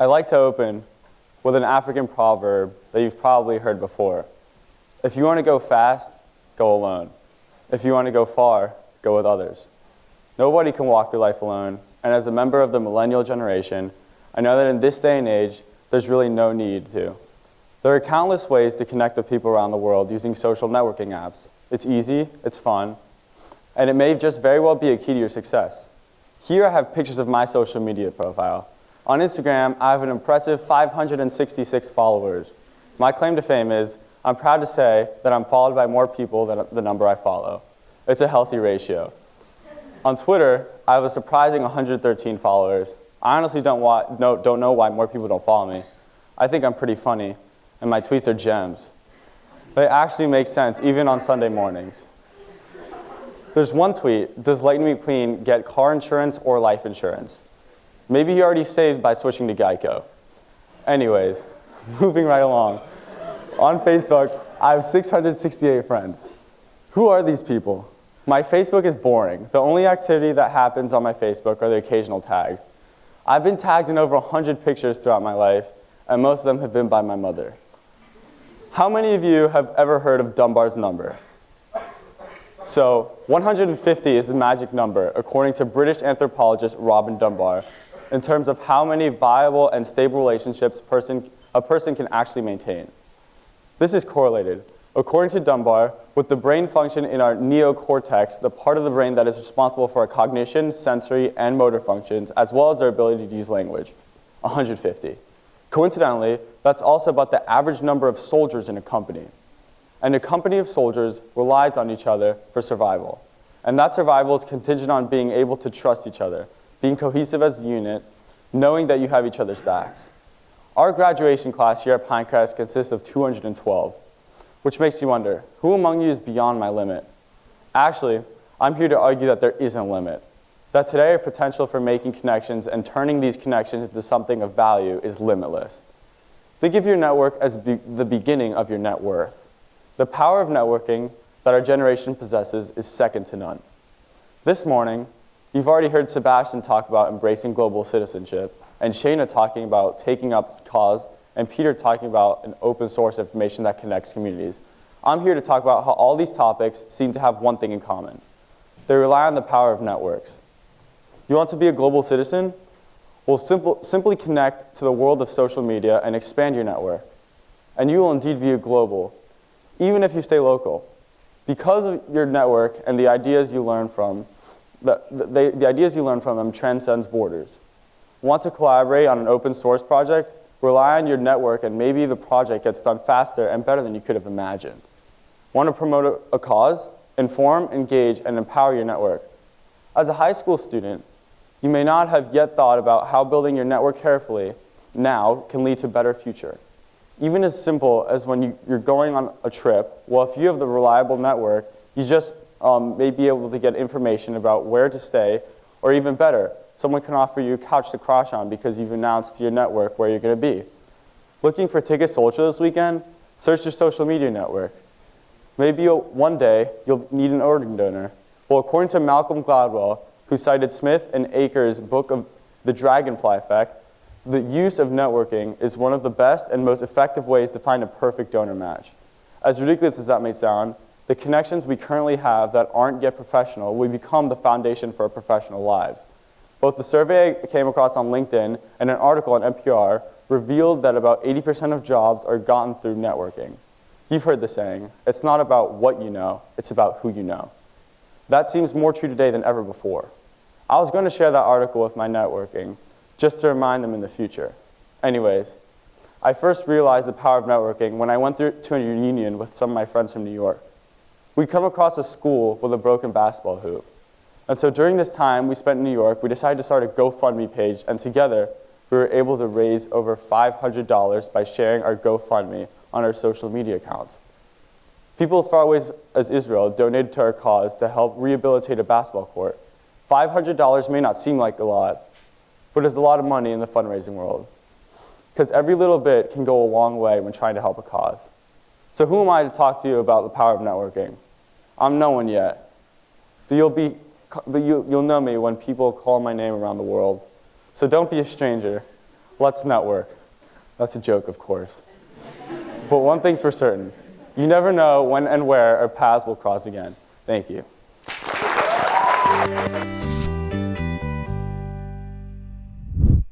I like to open with an African proverb that you've probably heard before. If you want to go fast, go alone. If you want to go far, go with others. Nobody can walk through life alone, and as a member of the millennial generation, I know that in this day and age, there's really no need to. There are countless ways to connect with people around the world using social networking apps. It's easy, it's fun, and it may just very well be a key to your success. Here I have pictures of my social media profile. On Instagram, I have an impressive 566 followers. My claim to fame is, I'm proud to say that I'm followed by more people than the number I follow. It's a healthy ratio. On Twitter, I have a surprising 113 followers. I honestly don't know why more people don't follow me. I think I'm pretty funny, and my tweets are gems. They actually make sense, even on Sunday mornings. There's one tweet, does Lightning McQueen get car insurance or life insurance? Maybe he already saved by switching to Geico. Anyways, moving right along. On Facebook, I have 668 friends. Who are these people? My Facebook is boring. The only activity that happens on my Facebook are the occasional tags. I've been tagged in over 100 pictures throughout my life, and most of them have been by my mother. How many of you have ever heard of Dunbar's number? So 150 is the magic number, according to British anthropologist Robin Dunbar, in terms of how many viable and stable relationships a person can actually maintain. This is correlated, according to Dunbar, with the brain function in our neocortex, the part of the brain that is responsible for our cognition, sensory, and motor functions, as well as our ability to use language, 150. Coincidentally, that's also about the average number of soldiers in a company. And a company of soldiers relies on each other for survival. And that survival is contingent on being able to trust each other, being cohesive as a unit, knowing that you have each other's backs. Our graduation class here at Pine Crest consists of 212, which makes you wonder, who among you is beyond my limit? Actually, I'm here to argue that there isn't a limit. That today our potential for making connections and turning these connections into something of value is limitless. Think of your network as the beginning of your net worth. The power of networking that our generation possesses is second to none. This morning, you've already heard Sebastian talk about embracing global citizenship, and Shayna talking about taking up cause, and Peter talking about an open source information that connects communities. I'm here to talk about how all these topics seem to have one thing in common. They rely on the power of networks. You want to be a global citizen? Well, simply connect to the world of social media and expand your network. And you will indeed be a global, even if you stay local. Because of your network and the ideas you learn from, the ideas you learn from them transcends borders. Want to collaborate on an open source project? Rely on your network and maybe the project gets done faster and better than you could have imagined. Want to promote a cause? Inform, engage, and empower your network. As a high school student, you may not have yet thought about how building your network carefully now can lead to a better future. Even as simple as when you're going on a trip, well, if you have the reliable network, you just may be able to get information about where to stay, or even better, someone can offer you a couch to crash on because you've announced to your network where you're going to be. Looking for tickets to Ultra this weekend? Search your social media network. Maybe one day you'll need an organ donor. Well, according to Malcolm Gladwell, who cited Smith and Akers' book of The Dragonfly Effect, the use of networking is one of the best and most effective ways to find a perfect donor match. As ridiculous as that may sound, the connections we currently have that aren't yet professional will become the foundation for our professional lives. Both the survey I came across on LinkedIn and an article on NPR revealed that about 80% of jobs are gotten through networking. You've heard the saying, it's not about what you know, it's about who you know. That seems more true today than ever before. I was going to share that article with my networking, just to remind them in the future. Anyways, I first realized the power of networking when I went to a reunion with some of my friends from New York. We'd come across a school with a broken basketball hoop. And so during this time we spent in New York, we decided to start a GoFundMe page, and together we were able to raise over $500 by sharing our GoFundMe on our social media accounts. People as far away as Israel donated to our cause to help rehabilitate a basketball court. $500 may not seem like a lot, but it's a lot of money in the fundraising world. Because every little bit can go a long way when trying to help a cause. So who am I to talk to you about the power of networking? I'm no one yet. But you'll know me when people call my name around the world. So don't be a stranger. let's network. That's a joke, of course. But one thing's for certain. You never know when and where our paths will cross again. Thank you.